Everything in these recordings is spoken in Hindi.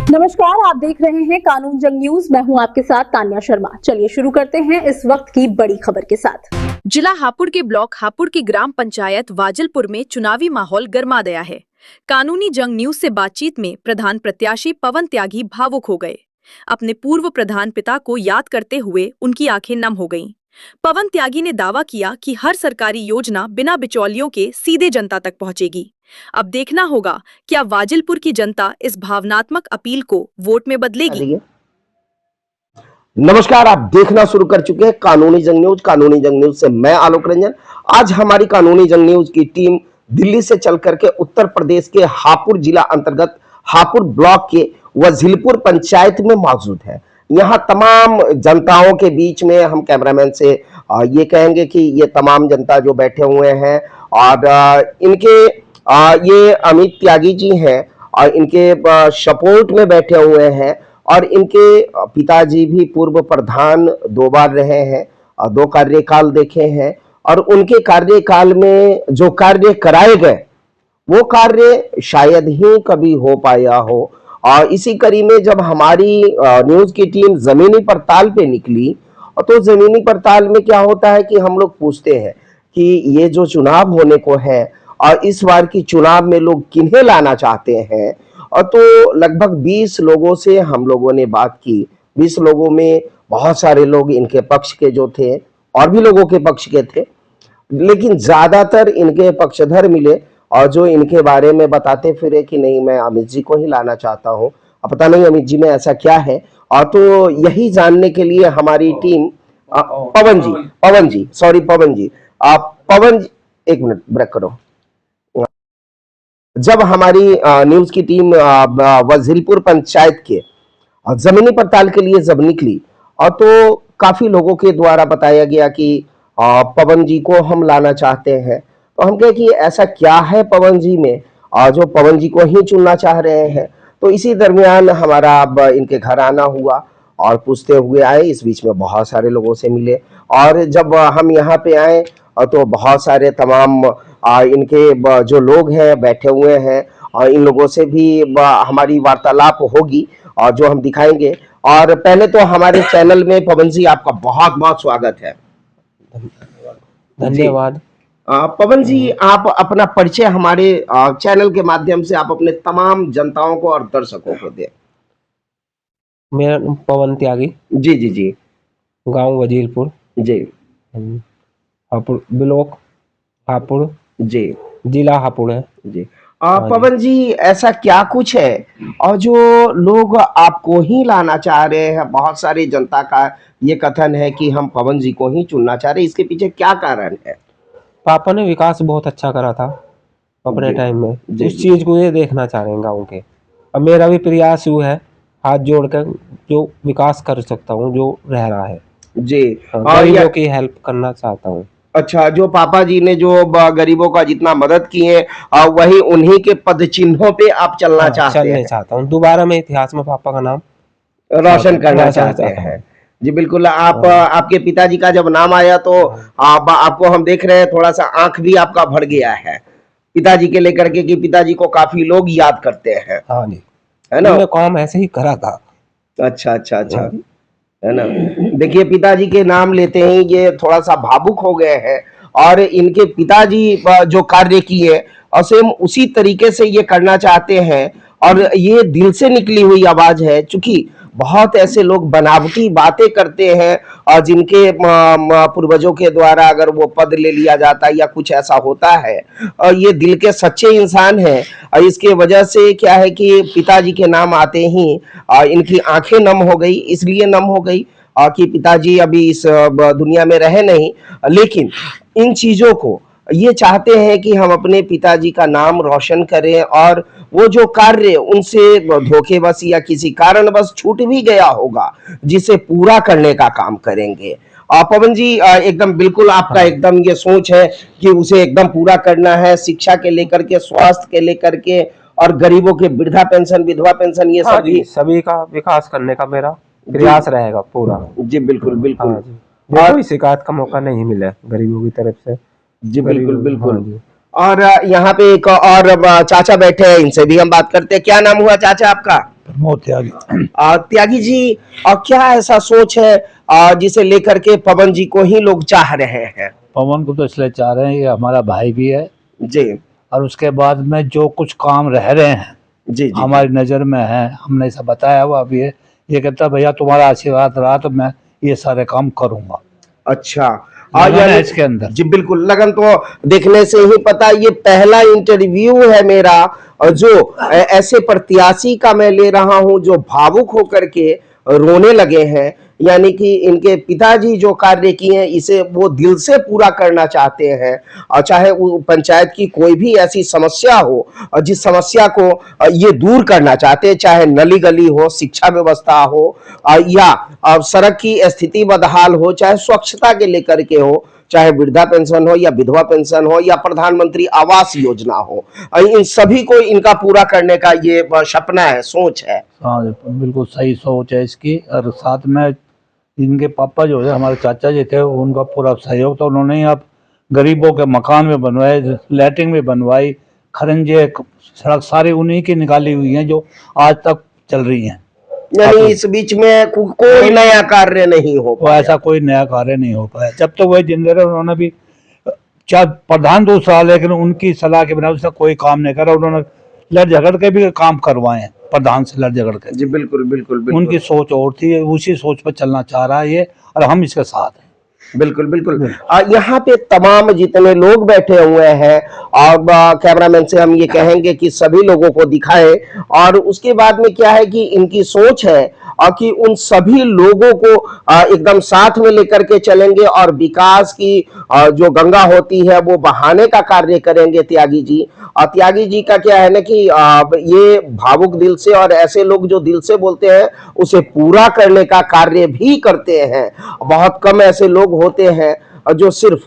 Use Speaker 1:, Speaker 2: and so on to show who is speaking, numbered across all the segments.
Speaker 1: नमस्कार, आप देख रहे हैं कानून जंग न्यूज। मैं हूं आपके साथ तान्या शर्मा। चलिए शुरू करते हैं इस वक्त की बड़ी खबर के साथ।
Speaker 2: जिला हापुड़ के ब्लॉक हापुड़ की ग्राम पंचायत वाजलपुर में चुनावी माहौल गर्मा गया है। कानूनी जंग न्यूज से बातचीत में प्रधान प्रत्याशी पवन त्यागी भावुक हो गए। अपने पूर्व प्रधान पिता को याद करते हुए उनकी आंखें नम हो गईं। पवन त्यागी ने दावा किया कि हर सरकारी योजना बिना बिचौलियों के सीधे जनता तक पहुंचेगी। अब देखना होगा क्या वाजिलपुर की जनता इस भावनात्मक अपील को वोट में बदलेगी।
Speaker 3: नमस्कार, आप देखना शुरू कर चुके हैं कानूनी जंग न्यूज। कानूनी जंग न्यूज से मैं आलोक रंजन। आज हमारी कानूनी जंग न्यूज की टीम दिल्ली से चल करके उत्तर प्रदेश के हापुड़ जिला अंतर्गत हापुड़ ब्लॉक के वजीलपुर पंचायत में मौजूद है। यहाँ तमाम जनताओं के बीच में हम कैमरामैन से ये कहेंगे कि ये तमाम जनता जो बैठे हुए हैं और इनके ये अमित त्यागी जी हैं और इनके सपोर्ट में बैठे हुए हैं और इनके पिताजी भी पूर्व प्रधान 2 बार रहे हैं और 2 कार्यकाल देखे हैं और उनके कार्यकाल में जो कार्य कराए गए वो कार्य शायद ही कभी हो पाया हो। और इसी कड़ी में जब हमारी न्यूज की टीम जमीनी पड़ताल पे निकली तो जमीनी पड़ताल में क्या होता है कि हम लोग पूछते हैं कि ये जो चुनाव होने को है और इस बार की चुनाव में लोग किन्हें लाना चाहते हैं। और तो लगभग 20 लोगों से हम लोगों ने बात की। 20 लोगों में बहुत सारे लोग इनके पक्ष के जो थे और भी लोगों के पक्ष के थे, लेकिन ज्यादातर इनके पक्षधर मिले और जो इनके बारे में बताते फिरे कि नहीं मैं अमित जी को ही लाना चाहता हूँ। अब पता नहीं अमित जी में ऐसा क्या है। और तो यही जानने के लिए हमारी टीम पवन जी एक मिनट ब्रेक करो। जब हमारी न्यूज की टीम वजीलपुर पंचायत के जमीनी पड़ताल के लिए जब निकली और तो काफी लोगों के द्वारा बताया गया कि पवन जी को हम लाना चाहते हैं। तो हम कहे कि ऐसा क्या है पवन जी में जो पवन जी को ही चुनना चाह रहे हैं। तो इसी दरमियान हमारा अब इनके घर आना हुआ और पूछते हुए आए। इस बीच में बहुत सारे लोगों से मिले और जब हम यहाँ पे आए तो बहुत सारे तमाम इनके जो लोग हैं बैठे हुए हैं और इन लोगों से भी हमारी वार्तालाप होगी और जो हम दिखाएंगे। और पहले तो हमारे चैनल में पवन जी आपका बहुत बहुत स्वागत है।
Speaker 4: धन्यवाद।
Speaker 3: पवन जी, आप अपना परिचय हमारे चैनल के माध्यम से आप अपने तमाम जनताओं को और दर्शकों को दें।
Speaker 4: मेरा नाम पवन त्यागी।
Speaker 3: जी।
Speaker 4: गांव वजीलपुर
Speaker 3: जी।
Speaker 4: हापुड़ ब्लॉक हापुड़
Speaker 3: जी।
Speaker 4: जिला हापुड़ है
Speaker 3: जी। पवन जी, ऐसा क्या कुछ है और जो लोग आपको ही लाना चाह रहे हैं? बहुत सारी जनता का ये कथन है कि हम पवन जी को ही चुनना चाह रहे हैं, इसके पीछे क्या कारण है?
Speaker 4: पापा ने विकास बहुत अच्छा करा था अपने टाइम में, उस चीज को ये देखना चाह रहे हैं गाँव के। अब मेरा भी प्रयास यूँ है हाथ जोड़कर जो विकास कर सकता हूँ जो रह रहा है
Speaker 3: जी,
Speaker 4: गरीबों की हेल्प करना चाहता हूँ।
Speaker 3: अच्छा, जो पापा जी ने जो गरीबों का जितना मदद की है वही उन्हीं के पद चिन्हों पे आप चलना
Speaker 4: चाहता हूँ। दोबारा मैं इतिहास में पापा का नाम
Speaker 3: रोशन करना चाहते हैं। जी बिल्कुल। आपके पिताजी का जब नाम आया तो आपको हम देख रहे हैं थोड़ा सा आंख भी आपका भर गया है पिताजी के लेकर के कि पिताजी को काफी लोग याद करते हैं।
Speaker 4: हाँ जी,
Speaker 3: है ना?
Speaker 4: काम ऐसे ही करा था।
Speaker 3: अच्छा है ना। देखिए, पिताजी के नाम लेते ही ये थोड़ा सा भावुक हो गए हैं और इनके पिताजी जो कार्य किए और सेम उसी तरीके से ये करना चाहते हैं और ये दिल से निकली हुई आवाज है। चूंकि बहुत ऐसे लोग बनावटी बातें करते हैं और जिनके पूर्वजों के द्वारा अगर वो पद ले लिया जाता है या कुछ ऐसा होता है और ये दिल के सच्चे इंसान हैं और इसके वजह से क्या है कि पिताजी के नाम आते ही इनकी आंखें नम हो गई। इसलिए नम हो गई कि पिताजी अभी इस दुनिया में रहे नहीं, लेकिन इन चीजों को ये चाहते हैं कि हम अपने पिताजी का नाम रोशन करें और वो जो कार्य उनसे धोखेबस या किसी कारणवश छूट भी गया होगा जिसे पूरा करने का काम करेंगे। पवन जी, एकदम बिल्कुल आपका एकदम ये सोच है कि उसे एकदम पूरा करना है, शिक्षा के लेकर के, स्वास्थ्य के लेकर के और गरीबों के वृद्धा पेंशन, विधवा पेंशन, ये
Speaker 4: सभी का विकास करने का मेरा प्रयास रहेगा पूरा।
Speaker 3: जी बिल्कुल।
Speaker 4: कोई शिकायत का मौका नहीं मिला गरीबों की तरफ से।
Speaker 3: जी बिल्कुल। और यहाँ पे एक और चाचा बैठे हैं, इनसे भी हम बात करते हैं। क्या नाम हुआ चाचा आपका?
Speaker 5: प्रमोद त्यागी।
Speaker 3: त्यागी जी, क्या ऐसा सोच है जिसे लेकर के पवन जी को ही लोग चाह रहे हैं?
Speaker 5: पवन को तो इसलिए चाह रहे हैं, ये हमारा भाई भी है
Speaker 3: जी
Speaker 5: और उसके बाद में जो कुछ काम रह रहे हैं
Speaker 3: जी जी
Speaker 5: हमारी नज़र में है, हमने ऐसा बताया हुआ भी है। ये कहता भैया तुम्हारा आशीर्वाद रहा तो मैं ये सारे काम करूंगा।
Speaker 3: अच्छा।
Speaker 5: लगन है
Speaker 3: यानी
Speaker 5: इसके अंदर।
Speaker 3: जी बिल्कुल, लगन तो देखने से ही पता। ये पहला इंटरव्यू है मेरा जो ऐसे प्रत्याशी का मैं ले रहा हूं जो भावुक होकर के रोने लगे हैं। यानी कि इनके पिताजी जो कार्य किए हैं इसे वो दिल से पूरा करना चाहते हैं, और चाहे वो पंचायत की कोई भी ऐसी समस्या हो और जिस समस्या को ये दूर करना चाहते हैं, चाहे नली गली हो, शिक्षा व्यवस्था हो, या सड़क की स्थिति बदहाल हो, चाहे स्वच्छता के लेकर के हो, चाहे वृद्धा पेंशन हो या विधवा पेंशन हो या प्रधानमंत्री आवास योजना हो, इन सभी को इनका पूरा करने का ये सपना है, सोच है।
Speaker 5: हाँ बिल्कुल सही सोच है इसकी। और साथ में इनके पापा जो है हमारे चाचा जी थे, उनका पूरा सहयोग था। उन्होंने अब गरीबों के मकान में बनवाए, लैट्रिन में बनवाई, खरंजे सड़क सारी उन्हीं की निकाली हुई हैं जो आज तक चल रही हैं।
Speaker 3: यानी इस बीच में कोई नया कार्य नहीं हो
Speaker 5: पाया। ऐसा कोई नया कार्य नहीं हो पाया। जब तो वही जिंदे रहे उन्होंने भी चाहे प्रधान दूसरा, लेकिन उनकी सलाह के बिना उसने कोई काम नहीं करा। उन्होंने लड़ झगड़ के भी काम करवाए हैं, प्रधान से लड़ झगड़ के।
Speaker 3: जी बिल्कुल बिल्कुल बिल्कुल।
Speaker 5: उनकी सोच और थी, उसी सोच पर चलना चाह रहा है ये, और हम इसके साथ हैं।
Speaker 3: बिल्कुल बिल्कुल। यहाँ पे तमाम जितने लोग बैठे हुए हैं, और कैमरामैन से हम ये कहेंगे कि सभी लोगों को दिखाएं, और उसके बाद में क्या है कि इनकी सोच है और कि उन सभी लोगों को एकदम साथ में लेकर के चलेंगे और विकास की जो गंगा होती है वो बहाने का कार्य करेंगे त्यागी जी। और त्यागी जी का क्या है ना कि ये भावुक दिल से, और ऐसे लोग जो दिल से बोलते हैं उसे पूरा करने का कार्य भी करते हैं। बहुत कम ऐसे लोग होते हैं जो सिर्फ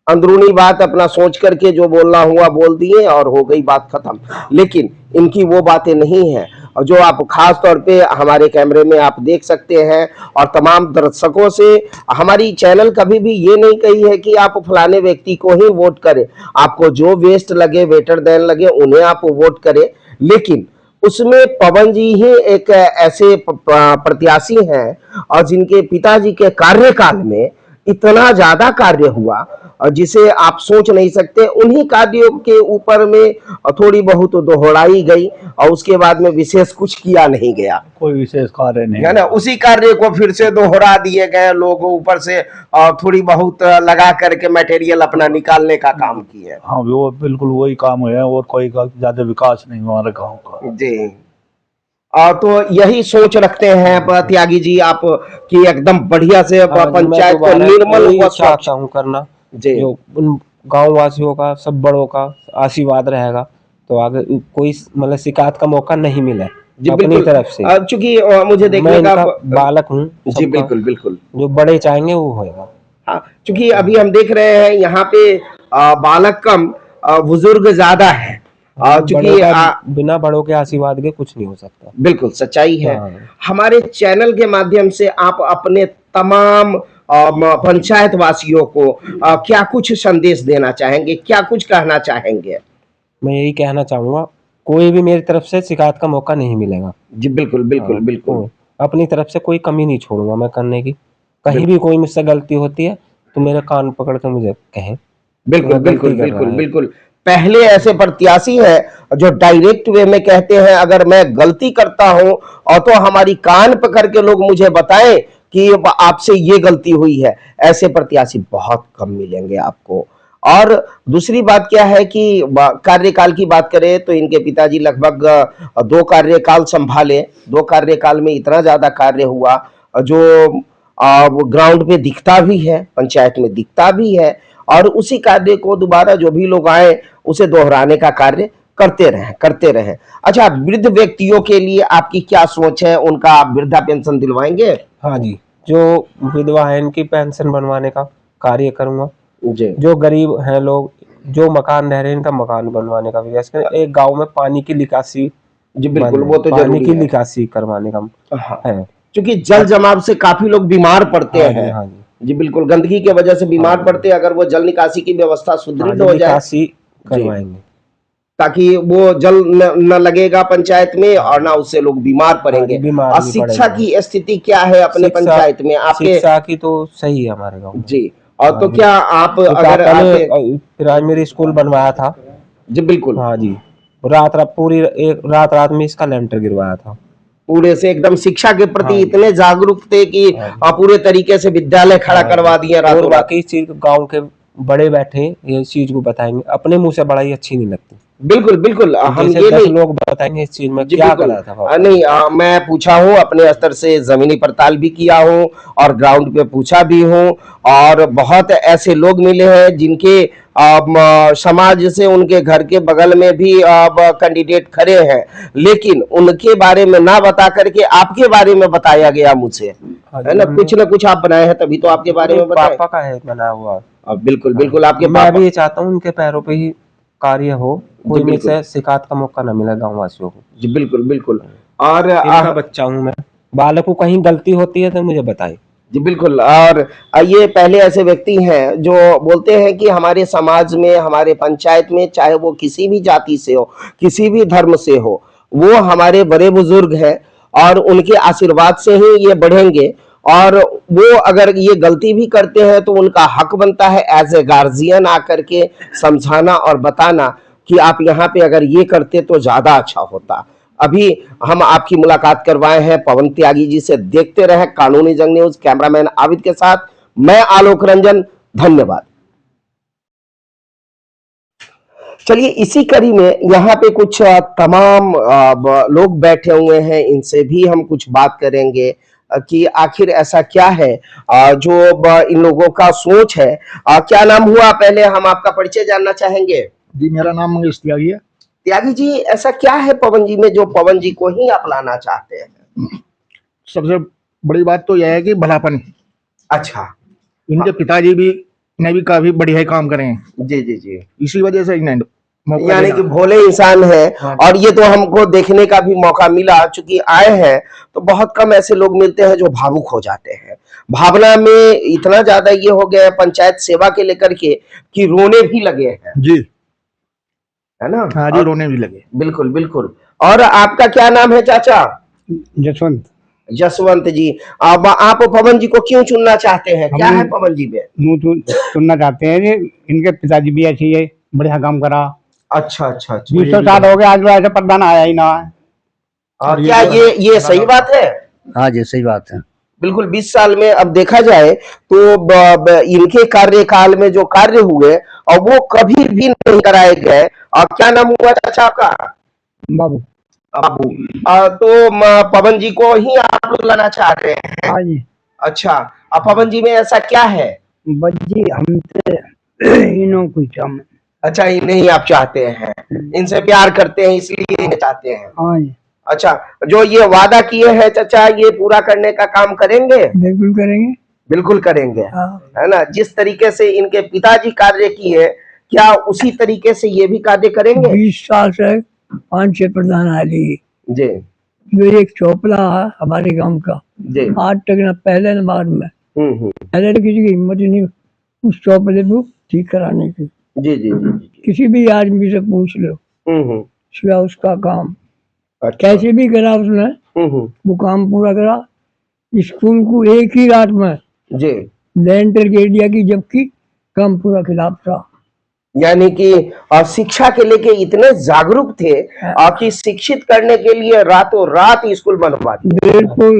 Speaker 3: अंदरूनी बात अपना सोच करके जो बोलना हुआ बोल दिए और हो गई बात खत्म, लेकिन इनकी वो बातें नहीं है जो आप खास तौर पे हमारे कैमरे में आप देख सकते हैं। और तमाम दर्शकों से हमारी चैनल कभी भी ये नहीं कही है कि आप फलाने व्यक्ति को ही वोट करें, आपको जो बेस्ट लगे, बेटर देन लगे, उन्हें आप वोट करें, लेकिन उसमें पवन जी ही एक ऐसे प्रत्याशी हैं और जिनके पिताजी के कार्यकाल में इतना ज्यादा कार्य हुआ जिसे आप सोच नहीं सकते। उन्हीं कार्यों के ऊपर में थोड़ी बहुत दोहराई गई और उसके बाद में विशेष कुछ किया नहीं गया,
Speaker 5: कोई विशेष कार्य नहीं
Speaker 3: है ना। उसी कार्य को फिर से दोहरा दिए गए लोग, ऊपर से थोड़ी बहुत लगा करके मटेरियल अपना निकालने का काम किए।
Speaker 5: हाँ वो बिल्कुल वही काम है और कोई ज्यादा विकास नहीं हुआ हमारे गाँव का।
Speaker 3: जी। तो यही सोच रखते हैं त्यागी जी आप कि एकदम बढ़िया से पंचायत को निर्मल व स्वच्छ
Speaker 4: करना
Speaker 3: जी।
Speaker 4: जो उन गांव वासियों का, सब बड़ों का आशीर्वाद रहेगा तो आगे कोई मतलब शिकायत का मौका नहीं मिला अपनी तरफ से।
Speaker 3: चूंकि मुझे देखने का
Speaker 4: बालक हूँ
Speaker 3: जी बिल्कुल बिल्कुल,
Speaker 4: जो बड़े चाहेंगे वो होगा।
Speaker 3: हाँ, चूंकि अभी हम देख रहे हैं यहाँ पे बालक कम बुजुर्ग ज्यादा है, चूंकि
Speaker 4: बिना बड़ों के आशीर्वाद के कुछ नहीं हो सकता।
Speaker 3: बिल्कुल सच्चाई है।
Speaker 4: हाँ।
Speaker 3: हमारे चैनल के माध्यम से आप अपने तमाम पंचायत वासियों को क्या कुछ संदेश देना चाहेंगे, क्या कुछ कहना चाहेंगे?
Speaker 4: मैं यही कहना चाहूंगा, कोई भी मेरी तरफ से शिकायत का मौका नहीं मिलेगा।
Speaker 3: जी बिल्कुल बिल्कुल बिल्कुल।
Speaker 4: अपनी तरफ से कोई कमी नहीं छोड़ूंगा मैं करने की। कहीं भी कोई मुझसे गलती होती है तो मेरे कान पकड़ कर मुझे कहें।
Speaker 3: बिल्कुल बिल्कुल बिल्कुल बिल्कुल। पहले ऐसे प्रत्याशी है जो डायरेक्ट वे में कहते हैं अगर मैं गलती करता हूं और तो हमारी कान पकड़ के लोग मुझे बताएं कि आपसे ये गलती हुई है। ऐसे प्रत्याशी बहुत कम मिलेंगे आपको। और दूसरी बात क्या है कि कार्यकाल की बात करें तो इनके पिताजी लगभग 2 कार्यकाल संभाले। 2 कार्यकाल में इतना ज्यादा कार्य हुआ जो ग्राउंड पे दिखता भी है, पंचायत में दिखता भी है, और उसी कार्य को दोबारा जो भी लोग आए उसे दोहराने का कार्य करते रहे। अच्छा, वृद्ध व्यक्तियों के लिए आपकी क्या सोच है, उनका आप वृद्धा पेंशन दिलवाएंगे?
Speaker 4: हाँ जी, जो विधवा है इनकी पेंशन बनवाने का कार्य करूंगा
Speaker 3: जी।
Speaker 4: जो गरीब हैं लोग, जो मकान रह रहे हैं इनका मकान बनवाने का प्रयास करें। एक गांव में पानी की निकासी
Speaker 3: जी बिल्कुल, वो तो
Speaker 4: पानी की
Speaker 3: जरूरी है।
Speaker 4: निकासी करवाने का है,
Speaker 3: क्योंकि जल जमाव से काफी लोग बीमार पड़ते हैं।
Speaker 4: हाँ जी,
Speaker 3: जी बिल्कुल, गंदगी की वजह से बीमार पड़ते हैं। अगर वो जल निकासी की व्यवस्था सुदृढ़ हो जाए,
Speaker 4: निकासी करवाएंगे।
Speaker 3: ताकि वो जल न लगेगा पंचायत में और ना उससे लोग बीमार पड़ेंगे।
Speaker 4: बीमार
Speaker 3: और
Speaker 4: नहीं
Speaker 3: शिक्षा
Speaker 4: पड़ेंगे।
Speaker 3: की स्थिति क्या है अपने पंचायत में आपके?
Speaker 4: शिक्षा की तो सही है हमारे गाँव में।
Speaker 3: जी, और तो
Speaker 4: हाँ,
Speaker 3: क्या आप
Speaker 4: तो
Speaker 3: अगर
Speaker 4: पापा ने
Speaker 3: आपके
Speaker 4: प्राइमरी स्कूल बनवाया था।
Speaker 3: जी बिल्कुल,
Speaker 4: हाँ जी, रात रात पूरी एक रात में इसका लेंटर गिरवाया था।
Speaker 3: पूरे से एकदम शिक्षा के प्रति
Speaker 4: हाँ।
Speaker 3: इतने जागरूक थे कि
Speaker 4: हाँ।
Speaker 3: पूरे तरीके से विद्यालय खड़ा
Speaker 4: हाँ।
Speaker 3: करवा दिए
Speaker 4: और
Speaker 3: रातों रात।
Speaker 4: बाकी इस चीज गाँव के बड़े बैठे ये चीज को बताएंगे, अपने मुंह से बड़ाई अच्छी नहीं लगती।
Speaker 3: बिल्कुल बिल्कुल, हम
Speaker 4: जैसे
Speaker 3: ये
Speaker 4: 10
Speaker 3: नहीं
Speaker 4: लोग बताएंगे इस चीज में
Speaker 3: जी
Speaker 4: क्या
Speaker 3: बिल्कुल।
Speaker 4: करा था पापा।
Speaker 3: नहीं मैं पूछा हूँ अपने स्तर से, जमीनी पड़ताल भी किया हूँ और ग्राउंड पे पूछा भी हूँ, और बहुत ऐसे लोग मिले हैं जिनके समाज से उनके घर के बगल में भी कैंडिडेट खड़े हैं, लेकिन उनके बारे में ना बता करके आपके बारे में बताया गया मुझे, है ना? कुछ ना कुछ आप बनाए हैं तभी तो आपके बारे में बताया।
Speaker 4: पापा का है बना हुआ।
Speaker 3: बिल्कुल बिल्कुल, आपके
Speaker 4: मैं
Speaker 3: पापा
Speaker 4: भी ये चाहता हूँ उनके पैरों पे ही कार्य हो, कोई
Speaker 3: बिल्कुल।
Speaker 4: मुझसे शिकायत का मौका न मिले गाँव वासियों को।
Speaker 3: जी बिल्कुल बिल्कुल। और
Speaker 4: इनका बच्चा हूँ मैं, बालक को कहीं गलती होती है तो मुझे बताए।
Speaker 3: जी बिल्कुल। और ये पहले ऐसे व्यक्ति हैं जो बोलते हैं कि हमारे समाज में, हमारे पंचायत में, चाहे वो किसी भी जाति से हो, किसी भी धर्म से हो, वो हमारे बड़े बुजुर्ग हैं और उनके आशीर्वाद से ही ये बढ़ेंगे, और वो अगर ये गलती भी करते हैं तो उनका हक बनता है एज ए गार्जियन आकर के समझाना और बताना कि आप यहाँ पे अगर ये करते तो ज्यादा अच्छा होता। अभी हम आपकी मुलाकात करवाए हैं पवन त्यागी जी से। देखते रहे कानूनी जंग न्यूज, कैमरामैन आबिद के साथ मैं आलोक रंजन, धन्यवाद। चलिए इसी कड़ी में यहाँ पे कुछ तमाम लोग बैठे हुए हैं, इनसे भी हम कुछ बात करेंगे कि आखिर ऐसा क्या है जो इन लोगों का सोच है। क्या नाम हुआ, पहले हम आपका परिचय जानना चाहेंगे।
Speaker 6: जी, मेरा नाम मंगेश त्यागी है।
Speaker 3: त्यागी जी, ऐसा क्या है पवन जी में जो पवन जी को ही आप लाना चाहते हैं?
Speaker 6: सबसे बड़ी बात तो यह है कि भलापन।
Speaker 3: अच्छा,
Speaker 6: इनके पिताजी भी ने भी काफी बढ़िया काम करे हैं,
Speaker 3: जी जी जी,
Speaker 6: इसी वजह से इन्हें मौका
Speaker 3: यानी
Speaker 6: देना।
Speaker 3: कि भोले इंसान है।
Speaker 6: हाँ।
Speaker 3: और ये तो हमको देखने का भी मौका मिला, चूंकि आए हैं तो बहुत कम ऐसे लोग मिलते हैं जो भावुक हो जाते हैं। भावना में इतना ज्यादा ये हो गया है पंचायत सेवा के लेकर के कि रोने भी लगे हैं,
Speaker 6: जी
Speaker 3: है ना?
Speaker 6: हाँ जी, रोने भी लगे।
Speaker 3: बिल्कुल बिल्कुल। और आपका क्या नाम है चाचा?
Speaker 6: जसवंत।
Speaker 3: जसवंत जी, अब आप पवन जी को क्यों चुनना चाहते हैं? क्या है पवन जी में?
Speaker 6: सुनना चाहते हैं कि इनके पिताजी भी ऐसी है, बढ़िया काम करा।
Speaker 3: अच्छा अच्छा अच्छा।
Speaker 6: 20 साल हो गए, आज ऐसा प्रधान आया ही ना है।
Speaker 3: और क्या ये सही बात है?
Speaker 7: हाँ जी, सही बात है।
Speaker 3: बिल्कुल। 20 साल में अब देखा जाए तो इनके कार्यकाल में जो कार्य हुए और वो कभी भी नहीं कराए गए। और क्या नाम हुआ चाचा आपका?
Speaker 6: बाबू।
Speaker 3: बाबू। तो पवन जी को ही आप लोग लाना चाह रहे हैं?
Speaker 6: हाँ जी।
Speaker 3: अच्छा, अब पवन जी में ऐसा क्या है?
Speaker 6: बच्ची हम इन्हों कुछ हम।
Speaker 3: अच्छा, इन्हें ही आप चाहते हैं, इनसे प्यार करते हैं इसलिए इन्हें चाहते हैं।
Speaker 6: हाँ जी,
Speaker 3: अच्छा, जो ये वादा किए हैं चाचा, ये पूरा करने का काम करेंगे?
Speaker 6: बिल्कुल करेंगे।
Speaker 3: बिल्कुल करेंगे,
Speaker 6: हाँ।
Speaker 3: है ना? जिस तरीके से इनके पिताजी कार्य किए, क्या उसी तरीके से ये भी कार्य करेंगे?
Speaker 6: 20 साल से 5-6 प्रधान आ रही
Speaker 3: जी
Speaker 6: जो एक चौपला है हमारे गांव का,
Speaker 3: जी।
Speaker 6: आज तक न पहले न बाद में, पहले तो किसी की हिम्मत ही नहीं उस चौपले को ठीक कराने की।
Speaker 3: जी जी जी।
Speaker 6: किसी भी आदमी से पूछ लो, सिवा उसका काम
Speaker 3: अच्छा।
Speaker 6: कैसे भी करा उसने, वो काम पूरा करा। स्कूल को एक ही रात में
Speaker 3: जी
Speaker 6: लेंटर के दिया की, जबकि काम पूरा खिलाफ था।
Speaker 3: यानी कि शिक्षा के लेके इतने जागरूक थे कि शिक्षित करने के लिए रातों रात स्कूल बनवा दिए,
Speaker 6: बिल्कुल,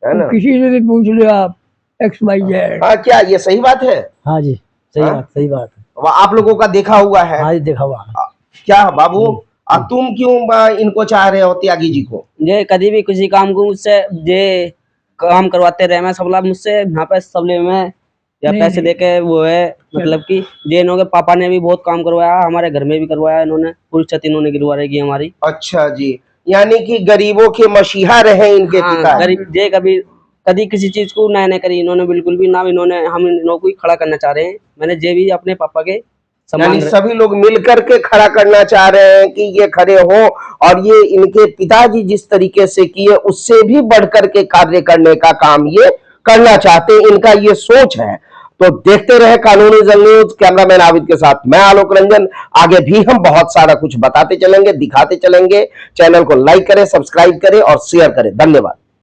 Speaker 3: है ना?
Speaker 6: किसी से भी पूछ लो आप, XYZ।
Speaker 3: हाँ, क्या ये सही बात है?
Speaker 7: हाँ जी, सही
Speaker 3: हाँ?
Speaker 7: बात, सही बात है।
Speaker 3: वो आप लोगों का देखा हुआ है?
Speaker 7: हाँ जी, देखा हुआ है।
Speaker 3: क्या बाबू, तुम क्यों इनको चाह रहे हो, त्यागी जी को?
Speaker 7: ये कभी भी किसी काम को मुझसे ये काम करवाते रहे, मैं सबला मुझसे यहाँ पे सबले में या पैसे देके वो है, मतलब कि ये इन्होंने पापा ने भी बहुत काम करवाया, हमारे घर में भी करवाया इन्होंने, पूरी छत इन्होंने गिरवा रही हमारी।
Speaker 3: अच्छा जी, यानी कि गरीबों के मसीहा रहे इनके पिता।
Speaker 7: गरीब ये कभी किसी चीज को ना नहीं करी इन्होंने, बिल्कुल भी ना। इन्होंने हम इन लोगों को ही खड़ा करना चाह रहे हैं। मैंने ये भी अपने पापा के
Speaker 3: यानी सभी लोग मिलकर के खड़ा करना चाह रहे हैं कि ये खड़े हो, और ये इनके पिताजी जिस तरीके से किए उससे भी बढ़कर के कार्य करने का काम ये करना चाहते हैं, इनका ये सोच है। तो देखते रहे कानूनी जंग न्यूज। कैमरामैन आबिद के साथ मैं आलोक रंजन। आगे भी हम बहुत सारा कुछ बताते चलेंगे, दिखाते चलेंगे। चैनल को लाइक करें, सब्सक्राइब करें और शेयर करें। धन्यवाद।